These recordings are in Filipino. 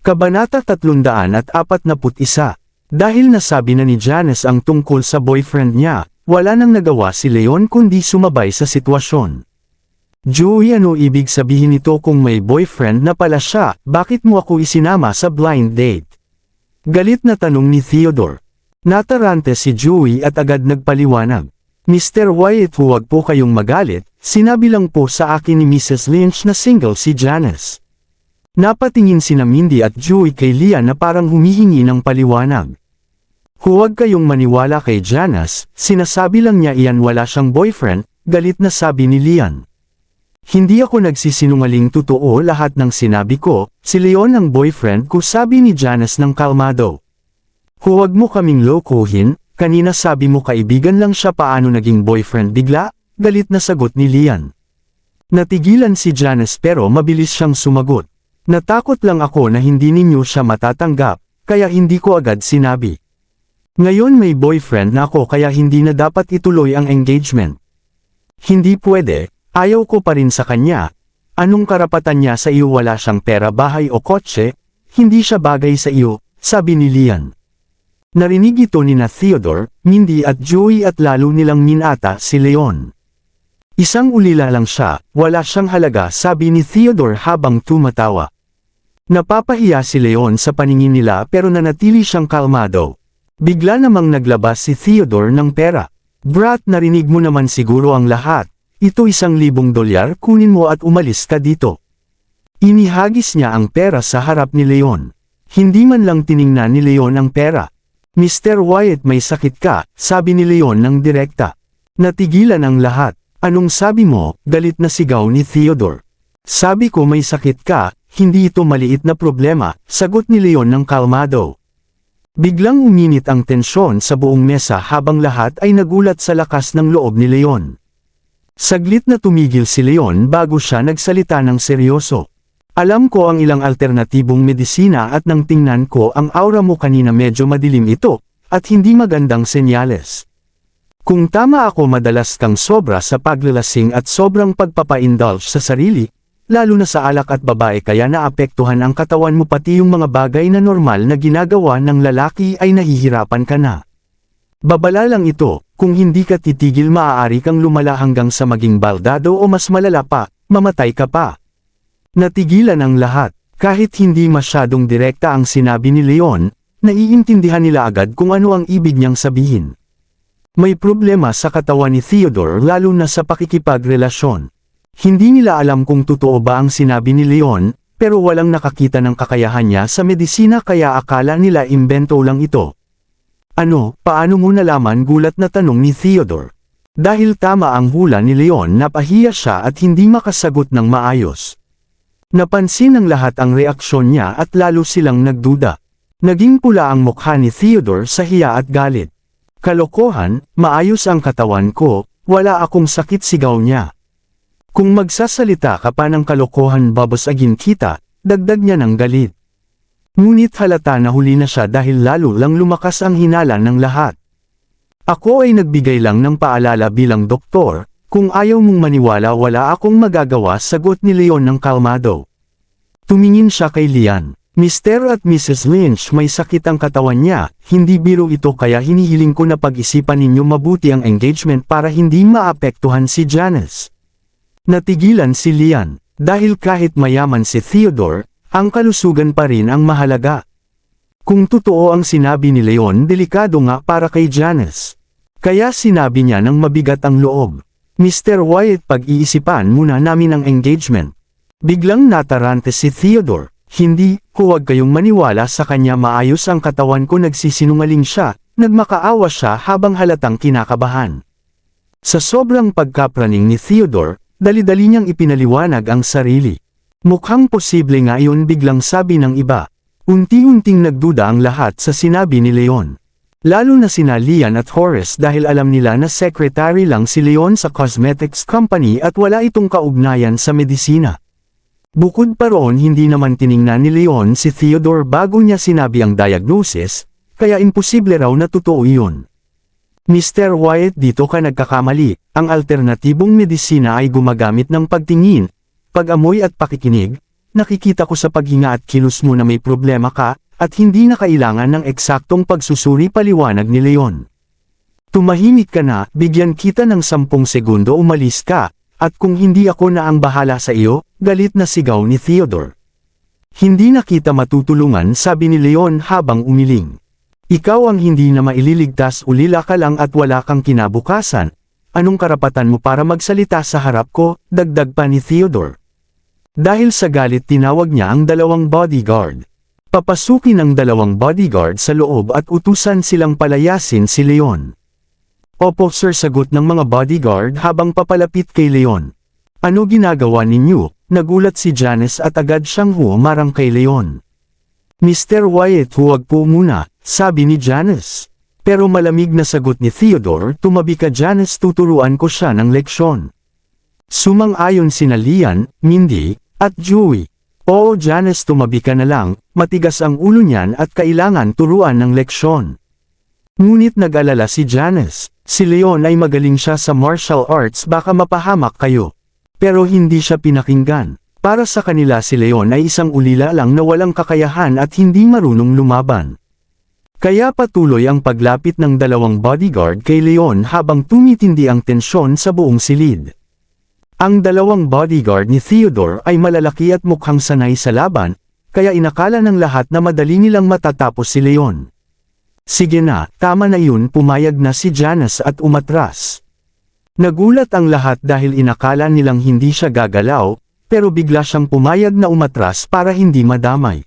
Kabanata 341. Dahil nasabi na ni Janice ang tungkol sa boyfriend niya, wala nang nagawa si Leon kundi sumabay sa sitwasyon. Joey, ano ibig sabihin nito kung may boyfriend na pala siya, bakit mo ako isinama sa blind date? Galit na tanong ni Theodore. Natarante si Joey at agad nagpaliwanag. Mr. Wyatt, huwag po kayong magalit, sinabi lang po sa akin ni Mrs. Lynch na single si Janice. Napatingin sina Mindy at Joey kay Lian na parang humihingi ng paliwanag. Huwag kayong maniwala kay Janice, sinasabi lang niya iyan wala siyang boyfriend, galit na sabi ni Lian. Hindi ako nagsisinungaling, totoo lahat ng sinabi ko, si Leon ang boyfriend ko, sabi ni Janice ng kalmado. Huwag mo kaming lokohin, kanina sabi mo kaibigan lang siya, paano naging boyfriend bigla? Galit na sagot ni Lian. Natigilan si Janice pero mabilis siyang sumagot. Natakot lang ako na hindi ninyo siya matatanggap, kaya hindi ko agad sinabi. Ngayon may boyfriend na ako kaya hindi na dapat ituloy ang engagement. Hindi pwede, ayaw ko pa rin sa kanya. Anong karapatan niya sa iyo? Wala siyang pera, bahay o kotse, hindi siya bagay sa iyo, sabi ni Lian. Narinig ito ni na Theodore, Mindy at Joey at lalo nilang minata si Leon. Isang ulila lang siya, wala siyang halaga, sabi ni Theodore habang tumatawa. Napapahiya si Leon sa paningin nila pero nanatili siyang kalmado. Bigla namang naglabas si Theodore ng pera. Brat, narinig mo naman siguro ang lahat. Ito $1,000, kunin mo at umalis ka dito. Inihagis niya ang pera sa harap ni Leon. Hindi man lang tiningnan ni Leon ang pera. Mr. Wyatt, may sakit ka, sabi ni Leon ng direkta. Natigilan ang lahat. Anong sabi mo? Galit na sigaw ni Theodore. Sabi ko may sakit ka, hindi ito maliit na problema, sagot ni Leon ng kalmado. Biglang uminit ang tensyon sa buong mesa habang lahat ay nagulat sa lakas ng loob ni Leon. Saglit na tumigil si Leon bago siya nagsalita ng seryoso. Alam ko ang ilang alternatibong medisina at nang tingnan ko ang aura mo kanina medyo madilim ito, at hindi magandang senyales. Kung tama ako, madalas kang sobra sa paglalasing at sobrang pagpapa-indulge sa sarili, lalo na sa alak at babae, kaya naapektuhan ang katawan mo, pati yung mga bagay na normal na ginagawa ng lalaki ay nahihirapan ka na. Babala lang ito, kung hindi ka titigil maaari kang lumala hanggang sa maging baldado o mas malala pa, mamatay ka pa. Natigilan ang lahat, kahit hindi masyadong direkta ang sinabi ni Leon, naiintindihan nila agad kung ano ang ibig niyang sabihin. May problema sa katawan ni Theodore lalo na sa pakikipagrelasyon. Hindi nila alam kung totoo ba ang sinabi ni Leon, pero walang nakakita ng kakayahan niya sa medisina kaya akala nila imbento lang ito. Ano, paano mo nalaman? Gulat na tanong ni Theodore. Dahil tama ang hula ni Leon, napahiya siya at hindi makasagot ng maayos. Napansin ng lahat ang reaksyon niya at lalo silang nagduda. Naging pula ang mukha ni Theodore sa hiya at galit. Kalokohan, maayos ang katawan ko, wala akong sakit, sigaw niya. Kung magsasalita ka pa ng kalokohan, babasagin kita, dagdag niya ng galit. Ngunit halata na huli na siya dahil lalo lang lumakas ang hinala ng lahat. Ako ay nagbigay lang ng paalala bilang doktor, kung ayaw mong maniwala wala akong magagawa, sagot ni Leon ng kalmado. Tumingin siya kay Lian. Mr. at Mrs. Lynch, may sakit ang katawan niya, hindi biro ito, kaya hinihiling ko na pag-isipan ninyo mabuti ang engagement para hindi maapektuhan si Janice. Natigilan si Lian, dahil kahit mayaman si Theodore, ang kalusugan pa rin ang mahalaga. Kung totoo ang sinabi ni Leon, delikado nga para kay Janice. Kaya sinabi niya ng mabigat ang loob. Mr. Wyatt, pag-iisipan muna namin ang engagement. Biglang natarante si Theodore. Hindi, huwag kayong maniwala sa kanya, maayos ang katawan ko, nagsisinungaling siya, nagmakaawa siya habang halatang kinakabahan. Sa sobrang pagkapraning ni Theodore, dali-dali niyang ipinaliwanag ang sarili. Mukhang posible nga iyon, biglang sabi ng iba. Unti-unting nagduda ang lahat sa sinabi ni Leon. Lalo na sina Lian at Horace dahil alam nila na secretary lang si Leon sa cosmetics company at wala itong kaugnayan sa medisina. Bukod pa roon, hindi naman tiningnan ni Leon si Theodore bago niya sinabi ang diagnosis, kaya imposible raw na totoo iyon. Mr. Wyatt, dito ka nagkakamali. Ang alternatibong medisina ay gumagamit ng pagtingin, pag-amoy at pakikinig, nakikita ko sa paghinga at kilos mo na may problema ka, at hindi na kailangan ng eksaktong pagsusuri paliwanag ni Leon. Tumahimik ka na, bigyan kita ng 10 segundo umalis ka, at kung hindi ako na ang bahala sa iyo, galit na sigaw ni Theodore. Hindi na kita matutulungan, sabi ni Leon habang umiling. Ikaw ang hindi na maililigtas, ulila ka lang at wala kang kinabukasan. Anong karapatan mo para magsalita sa harap ko, dagdag pa ni Theodore. Dahil sa galit tinawag niya ang 2 bodyguard. Papasukin ang 2 bodyguard sa loob at utusan silang palayasin si Leon. Opo sir, sagot ng mga bodyguard habang papalapit kay Leon. Ano ginagawa ninyo? Nagulat si Janice at agad siyang humarang kay Leon. Mr. Wyatt, huwag po muna, sabi ni Janice. Pero malamig na sagot ni Theodore, tumabi ka Janice, tuturuan ko siya ng leksyon. Sumang-ayon sina Lian, Mindy, at Joey. Oo Janice, tumabi ka na lang, matigas ang ulo niyan at kailangan turuan ng leksyon. Ngunit nag-alala si Janice, si Leon ay magaling siya sa martial arts, baka mapahamak kayo. Pero hindi siya pinakinggan. Para sa kanila si Leon ay isang ulila lang na walang kakayahan at hindi marunong lumaban. Kaya patuloy ang paglapit ng 2 bodyguard kay Leon habang tumitindi ang tensyon sa buong silid. Ang 2 bodyguard ni Theodore ay malalaki at mukhang sanay sa laban, kaya inakala ng lahat na madali nilang matatapos si Leon. Sige na, tama na yun, pumayag na si Janice at umatras. Nagulat ang lahat dahil inakala nilang hindi siya gagalaw, pero bigla siyang pumayag na umatras para hindi madamay.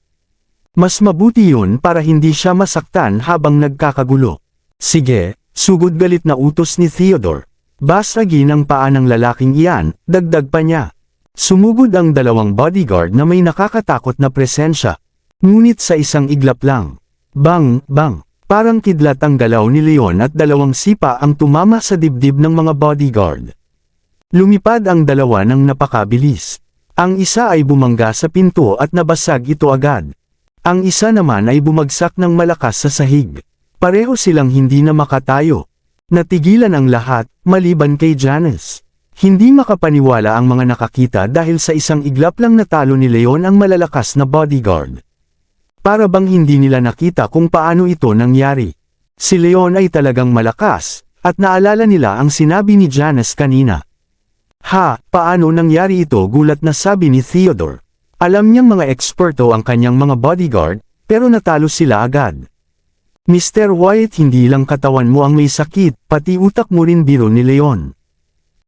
Mas mabuti yun para hindi siya masaktan habang nagkakagulo. Sige, sugod galit na utos ni Theodore. Basagin ang paa ng lalaking iyan, dagdag pa niya. Sumugod ang 2 bodyguard na may nakakatakot na presensya. Ngunit sa isang iglap lang. Bang, bang. Parang kidlat ang galaw ni Leon at 2 sipa ang tumama sa dibdib ng mga bodyguard. Lumipad ang 2 ng napakabilis. Ang isa ay bumangga sa pinto at nabasag ito agad. Ang isa naman ay bumagsak ng malakas sa sahig. Pareho silang hindi na makatayo. Natigilan ang lahat, maliban kay Janice. Hindi makapaniwala ang mga nakakita dahil sa isang iglap lang natalo ni Leon ang malalakas na bodyguard. Para bang hindi nila nakita kung paano ito nangyari. Si Leon ay talagang malakas, at naalala nila ang sinabi ni Janice kanina. Ha, paano nangyari ito? Gulat na sabi ni Theodore. Alam niyang mga eksperto ang kanyang mga bodyguard, pero natalo sila agad. Mr. Wyatt, hindi lang katawan mo ang may sakit, pati utak mo rin, biro ni Leon.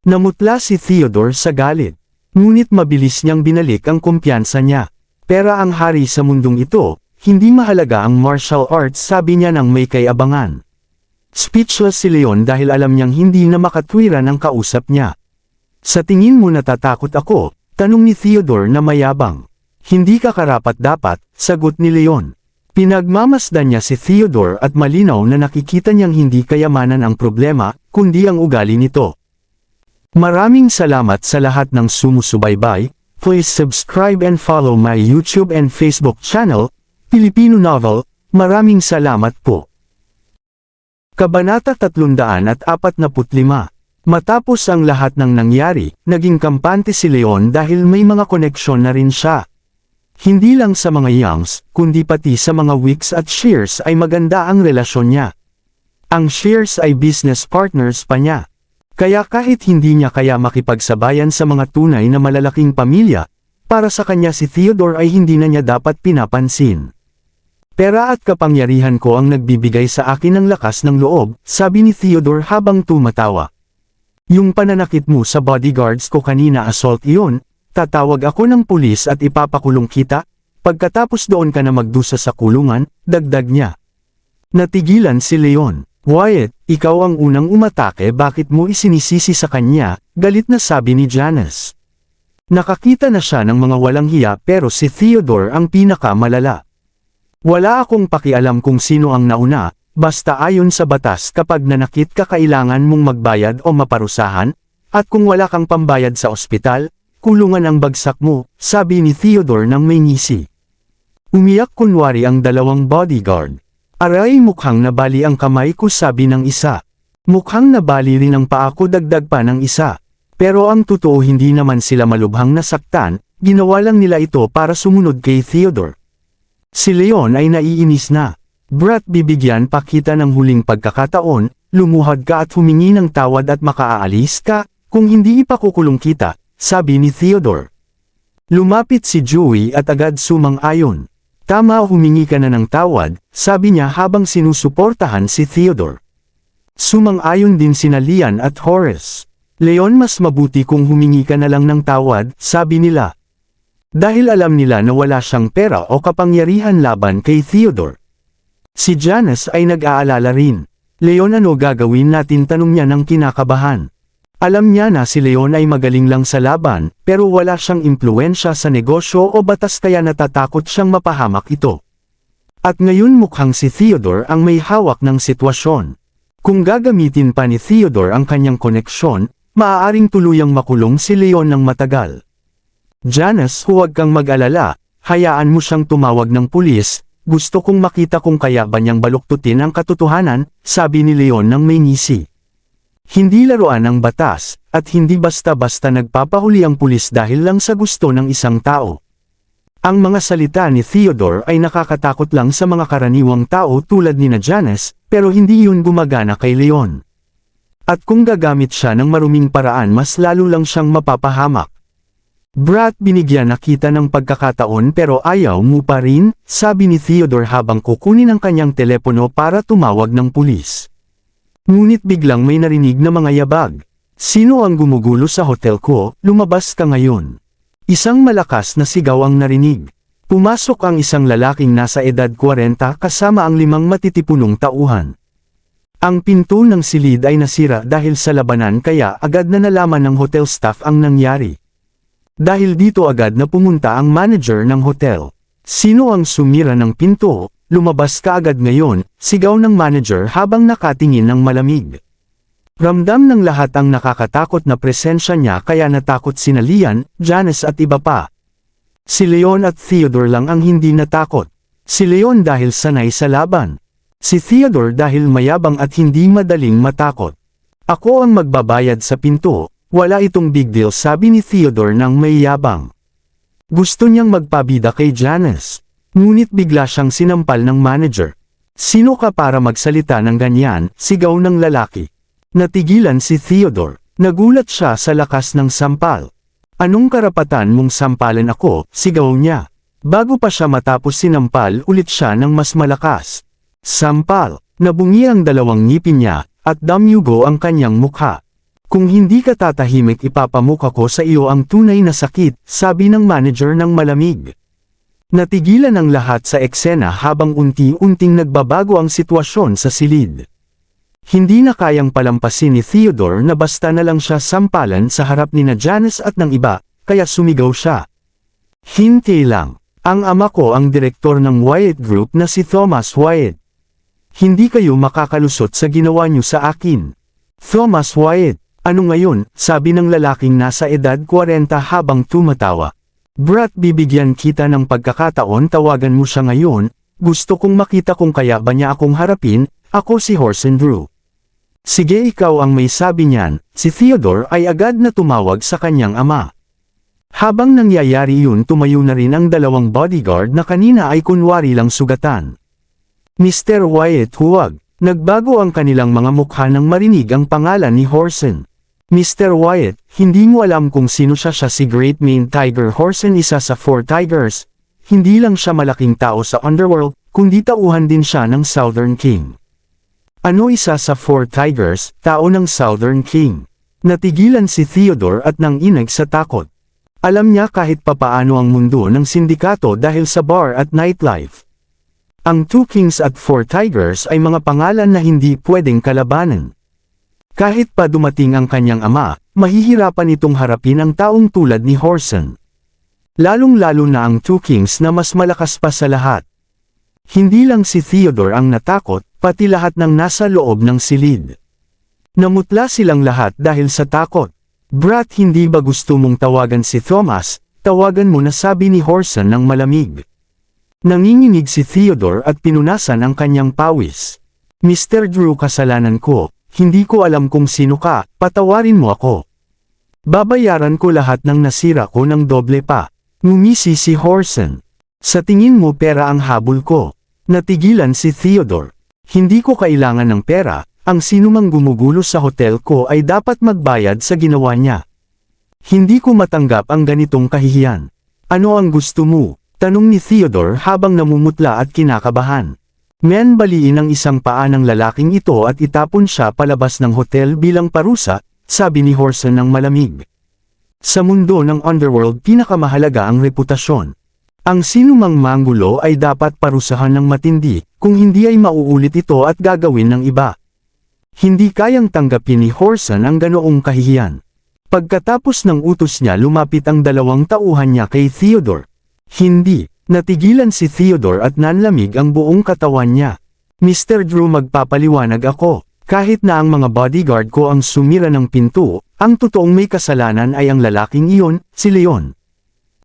Namutla si Theodore sa galit. Ngunit mabilis niyang binalik ang kumpiyansa niya. Pera ang hari sa mundong ito, hindi mahalaga ang martial arts, sabi niya nang may kayabangan. Speechless si Leon dahil alam niyang hindi na makatwiran ang kausap niya. Sa tingin mo natatakot ako? Tanong ni Theodore na mayabang. Hindi ka karapat-dapat, sagot ni Leon. Pinagmamasdan niya si Theodore at malinaw na nakikita niyang hindi kayamanan ang problema, kundi ang ugali nito. Maraming salamat sa lahat ng sumusubaybay. Please subscribe and follow my YouTube and Facebook channel, Filipino Novel. Maraming salamat po. Kabanata 345. Matapos ang lahat ng nangyari, naging kampante si Leon dahil may mga koneksyon na rin siya. Hindi lang sa mga Youngs, kundi pati sa mga Wicks at Shears ay maganda ang relasyon niya. Ang Shears ay business partners pa niya. Kaya kahit hindi niya kaya makipagsabayan sa mga tunay na malalaking pamilya, para sa kanya si Theodore ay hindi na niya dapat pinapansin. Pera at kapangyarihan ko ang nagbibigay sa akin ng lakas ng loob, sabi ni Theodore habang tumatawa. Yung pananakit mo sa bodyguards ko kanina, assault iyon, tatawag ako ng pulis at ipapakulong kita, pagkatapos doon ka na magdusa sa kulungan, dagdag niya. Natigilan si Leon. Wyatt, ikaw ang unang umatake, bakit mo isinisisi sa kanya? Galit na sabi ni Janice. Nakakita na siya ng mga walang hiya pero si Theodore ang pinakamalala. Wala akong pakialam kung sino ang nauna. Basta ayon sa batas kapag nanakit ka kailangan mong magbayad o maparusahan, at kung wala kang pambayad sa ospital, kulungan ang bagsak mo, sabi ni Theodore nang may ngisi. Umiyak kunwari ang 2 bodyguard. Aray, mukhang nabali ang kamay ko, sabi ng isa. Mukhang nabali rin ang paa ko, dagdag pa ng isa. Pero ang totoo hindi naman sila malubhang nasaktan, ginawa lang nila ito para sumunod kay Theodore. Si Leon ay naiinis na. Brat, bibigyan pa kita ng huling pagkakataon, lumuhad ka at humingi ng tawad at makaalis ka, kung hindi ipakukulong kita, sabi ni Theodore. Lumapit si Joey at agad sumang-ayon. Tama, humingi ka na ng tawad, sabi niya habang sinusuportahan si Theodore. Sumang-ayon din sina Lian at Horace. Leon, mas mabuti kung humingi ka na lang ng tawad, sabi nila. Dahil alam nila na wala siyang pera o kapangyarihan laban kay Theodore. Si Janice ay nag-aalala rin. Leon, ano gagawin natin, tanong niya ng kinakabahan. Alam niya na si Leon ay magaling lang sa laban, pero wala siyang impluwensya sa negosyo o batas kaya natatakot siyang mapahamak ito. At ngayon mukhang si Theodore ang may hawak ng sitwasyon. Kung gagamitin pa ni Theodore ang kanyang koneksyon, maaaring tuluyang makulong si Leon ng matagal. Janice, huwag kang mag-alala, hayaan mo siyang tumawag ng pulis, gusto kong makita kung kaya ba niyang baluktutin ang katotohanan, sabi ni Leon ng may ngisi. Hindi laruan ang batas, at hindi basta-basta nagpapahuli ang pulis dahil lang sa gusto ng isang tao. Ang mga salita ni Theodore ay nakakatakot lang sa mga karaniwang tao tulad ni Janice, pero hindi yun gumagana kay Leon. At kung gagamit siya ng maruming paraan, mas lalo lang siyang mapapahamak. Brat, binigyan na kita ng pagkakataon pero ayaw mo pa rin, sabi ni Theodore habang kukunin ang kanyang telepono para tumawag ng pulis. Ngunit biglang may narinig na mga yabag. Sino ang gumugulo sa hotel ko, lumabas ka ngayon. Isang malakas na sigaw ang narinig. Pumasok ang isang lalaking nasa edad 40 kasama ang 5 matitipunong tauhan. Ang pinto ng silid ay nasira dahil sa labanan kaya agad na nalaman ng hotel staff ang nangyari. Dahil dito agad na pumunta ang manager ng hotel. Sino ang sumira ng pinto? Lumabas ka agad ngayon, sigaw ng manager habang nakatingin ng malamig. Ramdam ng lahat ang nakakatakot na presensya niya kaya natakot sina Lian, Janice at iba pa. Si Leon at Theodore lang ang hindi natakot. Si Leon dahil sanay sa laban. Si Theodore dahil mayabang at hindi madaling matakot. Ako ang magbabayad sa pinto. Wala itong big deal, sabi ni Theodore ng may yabang. Gusto niyang magpabida kay Janice. Ngunit bigla siyang sinampal ng manager. Sino ka para magsalita ng ganyan, sigaw ng lalaki. Natigilan si Theodore. Nagulat siya sa lakas ng sampal. Anong karapatan mong sampalan ako, sigaw niya. Bago pa siya matapos sinampal ulit siya ng mas malakas. Sampal. Nabungi ang 2 ngipin niya, at damyugo ang kanyang mukha. Kung hindi ka tatahimik ipapamukha ko sa iyo ang tunay na sakit, sabi ng manager ng malamig. Natigilan ang lahat sa eksena habang unti-unting nagbabago ang sitwasyon sa silid. Hindi na kayang palampasin ni Theodore na basta na lang siya sampalan sa harap ni Janice at ng iba, kaya sumigaw siya. Hintay lang, ang ama ko ang direktor ng Wyatt Group na si Thomas Wyatt. Hindi kayo makakalusot sa ginawa niyo sa akin. Thomas Wyatt. Ano ngayon, sabi ng lalaking nasa edad 40 habang tumatawa. Brat, bibigyan kita ng pagkakataon, tawagan mo siya ngayon, gusto kong makita kung kaya ba niya akong harapin, ako si Horson Drew. Sige, ikaw ang may sabi niyan, si Theodore ay agad na tumawag sa kanyang ama. Habang nangyayari yun, tumayo na rin ang 2 bodyguard na kanina ay kunwari lang sugatan. Mr. Wyatt, huwag. Nagbago ang kanilang mga mukha nang marinig ang pangalan ni Horson. Mr. Wyatt, hindi mo alam kung sino siya si Great Mane Tiger Horson, isa sa 4 Tigers. Hindi lang siya malaking tao sa underworld, kundi tauhan din siya ng Southern King. Ano isa sa 4 Tigers, tao ng Southern King? Natigilan si Theodore at nanginag sa takot. Alam niya kahit papaano ang mundo ng sindikato dahil sa bar at nightlife. Ang 2 Kings at 4 Tigers ay mga pangalan na hindi pwedeng kalabanan. Kahit pa dumating ang kanyang ama, mahihirapan itong harapin ang taong tulad ni Horson. Lalong-lalo na ang 2 Kings na mas malakas pa sa lahat. Hindi lang si Theodore ang natakot, pati lahat ng nasa loob ng silid. Namutla silang lahat dahil sa takot. Brat, hindi ba gusto mong tawagan si Thomas? Tawagan mo na, sabi ni Horson ng malamig. Nanginginig si Theodore at pinunasan ang kanyang pawis. Mr. Drew, kasalanan ko. Hindi ko alam kung sino ka, patawarin mo ako. Babayaran ko lahat ng nasira ko ng doble pa. Ngumisi si Horson. Sa tingin mo pera ang habol ko. Natigilan si Theodore. Hindi ko kailangan ng pera, ang sinumang gumugulo sa hotel ko ay dapat magbayad sa ginawa niya. Hindi ko matanggap ang ganitong kahihiyan. Ano ang gusto mo? Tanong ni Theodore habang namumutla at kinakabahan. Men baliin ang isang paa ng lalaking ito at itapon siya palabas ng hotel bilang parusa, sabi ni Horson ng malamig. Sa mundo ng underworld pinakamahalaga ang reputasyon. Ang sinumang manggulo ay dapat parusahan ng matindi, kung hindi ay mauulit ito at gagawin ng iba. Hindi kayang tanggapin ni Horson ang ganoong kahihiyan. Pagkatapos ng utos niya lumapit ang dalawang tauhan niya kay Theodore. Hindi, natigilan si Theodore at nanlamig ang buong katawan niya. Mr. Drew, magpapaliwanag ako. Kahit na ang mga bodyguard ko ang sumira ng pinto, ang totoong may kasalanan ay ang lalaking iyon, si Leon.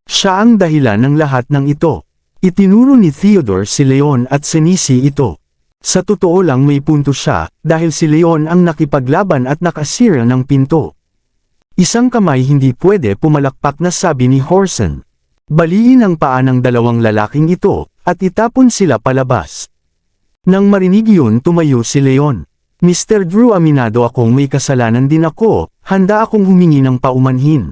Siya ang dahilan ng lahat ng ito. Itinuro ni Theodore si Leon at sinisi ito. Sa totoo lang may punto siya, dahil si Leon ang nakipaglaban at nakasira ng pinto. Isang kamay hindi pwede pumalakpak na sabi ni Horson. Baliin ang paa ng dalawang lalaking ito, at itapon sila palabas. Nang marinig yun tumayo si Leon. Mr. Drew, aminado akong may kasalanan din ako, handa akong humingi ng paumanhin.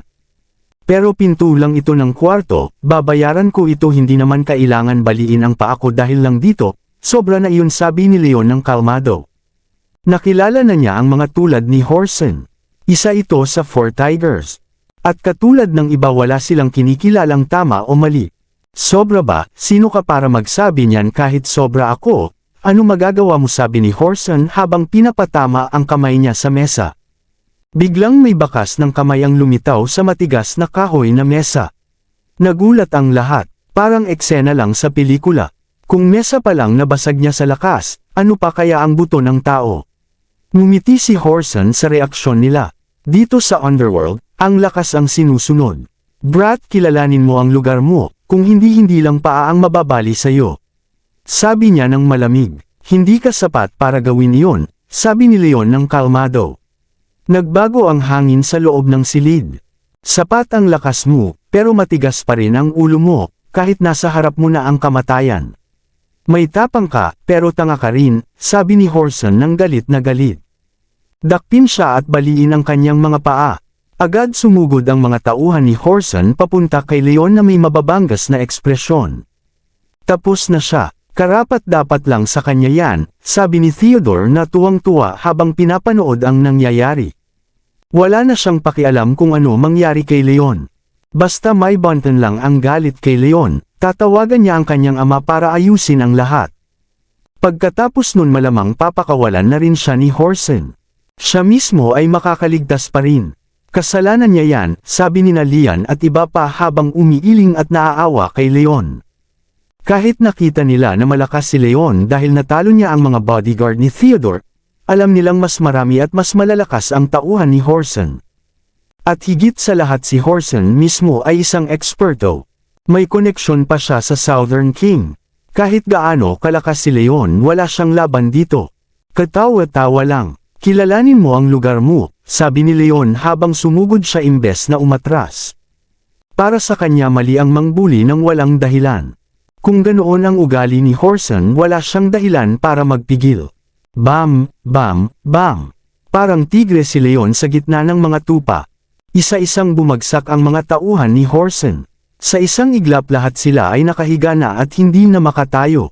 Pero pinto lang ito ng kwarto, babayaran ko ito, hindi naman kailangan baliin ang paa ko dahil lang dito, sobra na iyon, sabi ni Leon ng kalmado. Nakilala na niya ang mga tulad ni Horson. Isa ito sa Four Tigers. At katulad ng iba wala silang kinikilalang tama o mali. Sobra ba? Sino ka para magsabi niyan? Kahit sobra ako, ano magagawa mo, sabi ni Horson habang pinapatama ang kamay niya sa mesa. Biglang may bakas ng kamay ang lumitaw sa matigas na kahoy na mesa. Nagulat ang lahat, parang eksena lang sa pelikula. Kung mesa pa lang nabasag niya sa lakas, ano pa kaya ang buto ng tao? Ngumiti si Horson sa reaksyon nila. Dito sa underworld, ang lakas ang sinusunod. Brat, kilalanin mo ang lugar mo, kung hindi lang paa ang mababali sa'yo. Sabi niya ng malamig. Hindi ka sapat para gawin iyon, sabi ni Leon ng kalmado. Nagbago ang hangin sa loob ng silid. Sapat ang lakas mo, pero matigas pa rin ang ulo mo, kahit nasa harap mo na ang kamatayan. May tapang ka, pero tanga ka rin, sabi ni Horson ng galit na galit. Dakpin siya at baliin ang kanyang mga paa. Agad sumugod ang mga tauhan ni Horson papunta kay Leon na may mababanggas na ekspresyon. Tapos na siya, karapat dapat lang sa kanya yan, sabi ni Theodore na tuwang-tuwa habang pinapanood ang nangyayari. Wala na siyang pakialam kung ano mangyari kay Leon. Basta may bantan lang ang galit kay Leon, tatawagan niya ang kanyang ama para ayusin ang lahat. Pagkatapos nun malamang papakawalan na rin siya ni Horson. Siya mismo ay makakaligtas pa rin. Kasalanan niya yan, sabi ni Lian at iba pa habang umiiling at naaawa kay Leon. Kahit nakita nila na malakas si Leon dahil natalo niya ang mga bodyguard ni Theodore, alam nilang mas marami at mas malalakas ang tauhan ni Horson. At higit sa lahat si Horson mismo ay isang eksperto. May koneksyon pa siya sa Southern King. Kahit gaano kalakas si Leon wala siyang laban dito. Katawa-tawa lang. Kilalanin mo ang lugar mo, sabi ni Leon habang sumugod siya imbes na umatras. Para sa kanya mali ang mangbuli ng walang dahilan. Kung ganoon ang ugali ni Horson wala siyang dahilan para magpigil. Bam, bam, bam. Parang tigre si Leon sa gitna ng mga tupa. Isa-isang bumagsak ang mga tauhan ni Horson. Sa isang iglap lahat sila ay nakahiga na at hindi na makatayo.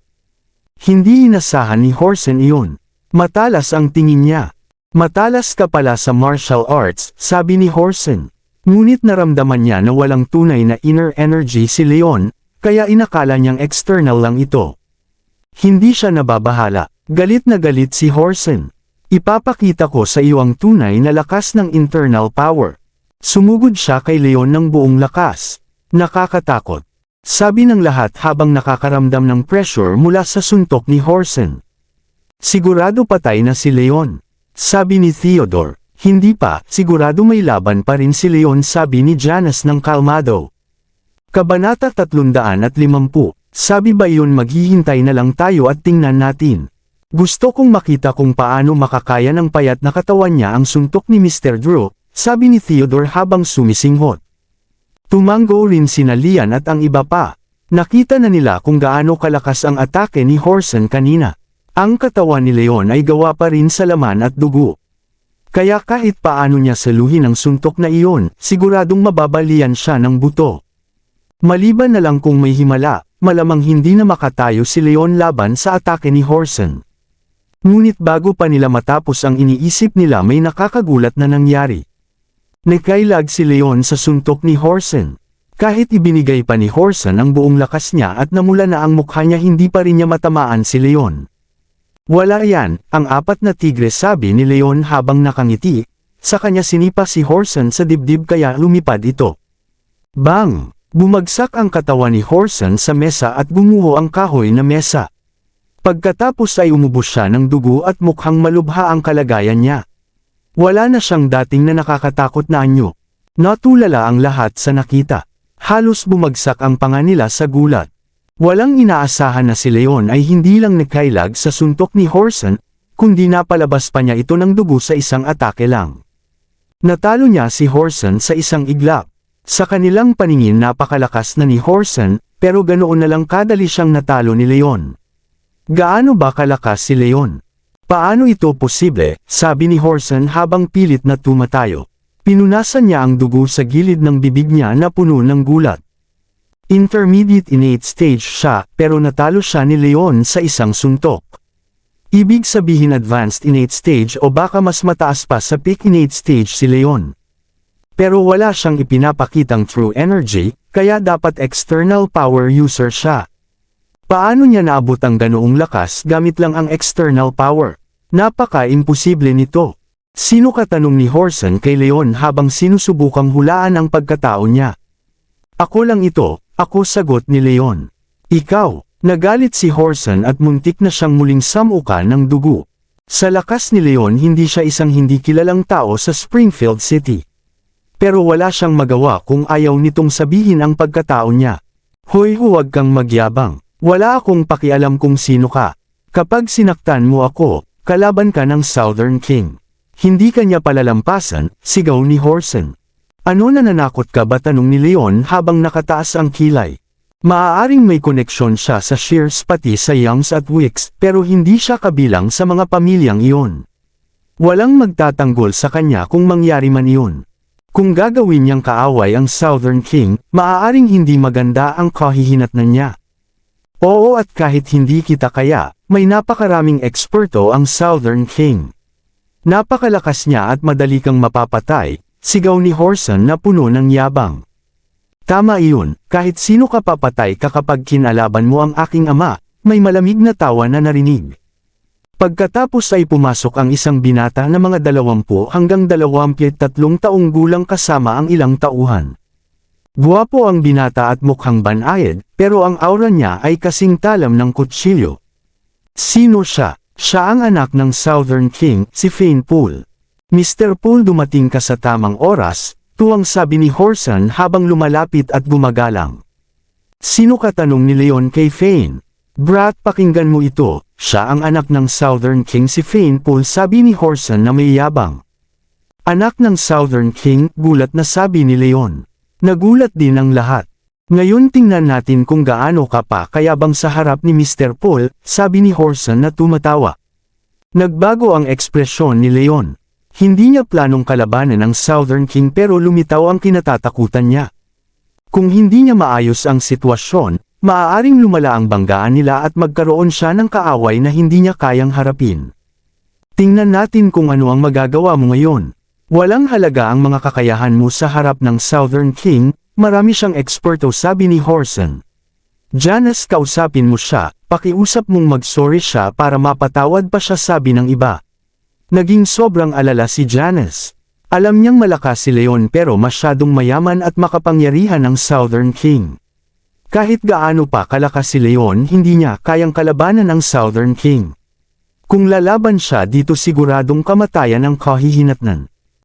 Hindi inasahan ni Horson iyon. Matalas ang tingin niya. Matalas ka pala sa martial arts, sabi ni Horson. Ngunit naramdaman niya na walang tunay na inner energy si Leon, kaya inakala niyang external lang ito. Hindi siya nababahala. Galit na galit si Horson. Ipapakita ko sa iyo ang tunay na lakas ng internal power. Sumugod siya kay Leon ng buong lakas. Nakakatakot. Sabi ng lahat habang nakakaramdam ng pressure mula sa suntok ni Horson. Sigurado patay na si Leon. Sabi ni Theodore. Hindi pa, sigurado may laban pa rin si Leon, sabi ni Janice ng kalmado. Kabanata 350. Sabi ba yun, maghihintay na lang tayo at tingnan natin. Gusto kong makita kung paano makakaya ng payat na katawan niya ang suntok ni Mr. Drew, sabi ni Theodore habang sumisinghot. Tumango rin sina Lian at ang iba pa. Nakita na nila kung gaano kalakas ang atake ni Horson kanina. Ang katawan ni Leon ay gawa pa rin sa laman at dugo. Kaya kahit paano niya saluhin ang suntok na iyon, siguradong mababalian siya ng buto. Maliban na lang kung may himala, malamang hindi na makatayo si Leon laban sa atake ni Horson. Ngunit bago pa nila matapos ang iniisip nila may nakakagulat na nangyari. Nakailag si Leon sa suntok ni Horson. Kahit ibinigay pa ni Horson ang buong lakas niya at namula na ang mukha niya hindi pa rin niya matamaan si Leon. Wala yan, ang apat na tigre sabi ni Leon habang nakangiti, sa kanya sinipa si Horson sa dibdib kaya lumipad ito. Bang! Bumagsak ang katawan ni Horson sa mesa at gumuho ang kahoy na mesa. Pagkatapos ay umubos siya ng dugo at mukhang malubha ang kalagayan niya. Wala na siyang dating na nakakatakot na anyo. Natulala ang lahat sa nakita. Halos bumagsak ang panga nila sa gulat. Walang inaasahan na si Leon ay hindi lang nakailag sa suntok ni Horson, kundi napalabas pa niya ito ng dugo sa isang atake lang. Natalo niya si Horson sa isang iglap. Sa kanilang paningin napakalakas na ni Horson, pero ganoon na lang kadali siyang natalo ni Leon. Gaano ba kalakas si Leon? Paano ito posible? Sabi ni Horson habang pilit na tumatayo. Pinunasan niya ang dugo sa gilid ng bibig niya na puno ng gulat. Intermediate innate stage siya, pero natalo siya ni Leon sa isang suntok. Ibig sabihin advanced innate stage o baka mas mataas pa sa peak innate stage si Leon. Pero wala siyang ipinapakitang true energy, kaya dapat external power user siya. Paano niya naabot ang ganoong lakas gamit lang ang external power? Napaka-imposible nito. Sino katanong ni Horson kay Leon habang sinusubukang hulaan ang pagkatao niya? Ako lang ito, ako sagot ni Leon. Ikaw, nagalit si Horson at muntik na siyang muling samuka ng dugo. Sa lakas ni Leon hindi siya isang hindi kilalang tao sa Springfield City. Pero wala siyang magawa kung ayaw nitong sabihin ang pagkatao niya. Hoy, huwag kang magyabang. Wala akong pakialam kung sino ka. Kapag sinaktan mo ako, kalaban ka ng Southern King. Hindi ka niya palalampasan, sigaw ni Horson. Ano nananakot ka ba tanong ni Leon habang nakataas ang kilay? Maaaring may koneksyon siya sa Shears pati sa Youngs at Wicks, pero hindi siya kabilang sa mga pamilyang iyon. Walang magtatanggol sa kanya kung mangyari man iyon. Kung gagawin niyang kaaway ang Southern King, maaaring hindi maganda ang kahihinatnan niya. Oo, at kahit hindi kita kaya, may napakaraming eksperto ang Southern King. Napakalakas niya at madali kang mapapatay, sigaw ni Horson na puno ng yabang. Tama iyon, kahit sino ka papatay ka kapag kinalaban mo ang aking ama, may malamig na tawa na narinig. Pagkatapos ay pumasok ang isang binata na mga 20 hanggang 23 taong gulang kasama ang ilang tauhan. Guwapo ang binata at mukhang banayad, pero ang aura niya ay kasing talam ng kutsilyo. Sino siya? Siya ang anak ng Southern King, si Fane Poole. Mr. Poole, dumating ka sa tamang oras, tuwang sabi ni Horson habang lumalapit at gumagalang. Sino ka tanong ni Leon kay Fane? Brat, pakinggan mo ito, siya ang anak ng Southern King si Fane Poole, sabi ni Horson na may yabang. Anak ng Southern King, gulat na sabi ni Leon. Nagulat din ang lahat. Ngayon tingnan natin kung gaano ka pa kayabang sa harap ni Mr. Poole, sabi ni Horson na tumatawa. Nagbago ang ekspresyon ni Leon. Hindi niya planong kalabanan ang Southern King pero lumitaw ang kinatatakutan niya. Kung hindi niya maayos ang sitwasyon, maaaring lumala ang banggaan nila at magkaroon siya ng kaaway na hindi niya kayang harapin. Tingnan natin kung ano ang magagawa mo ngayon. Walang halaga ang mga kakayahan mo sa harap ng Southern King, marami siyang eksperto, sabi ni Horson. Janice, kausapin mo siya, pakiusap mong mag-sorry siya para mapatawad pa siya, sabi ng iba. Naging sobrang alala si Janice. Alam niyang malakas si Leon pero masyadong mayaman at makapangyarihan ang Southern King. Kahit gaano pa kalakas si Leon, hindi niya kayang kalabanan ang Southern King. Kung lalaban siya dito, siguradong kamatayan ang kahihinatnan.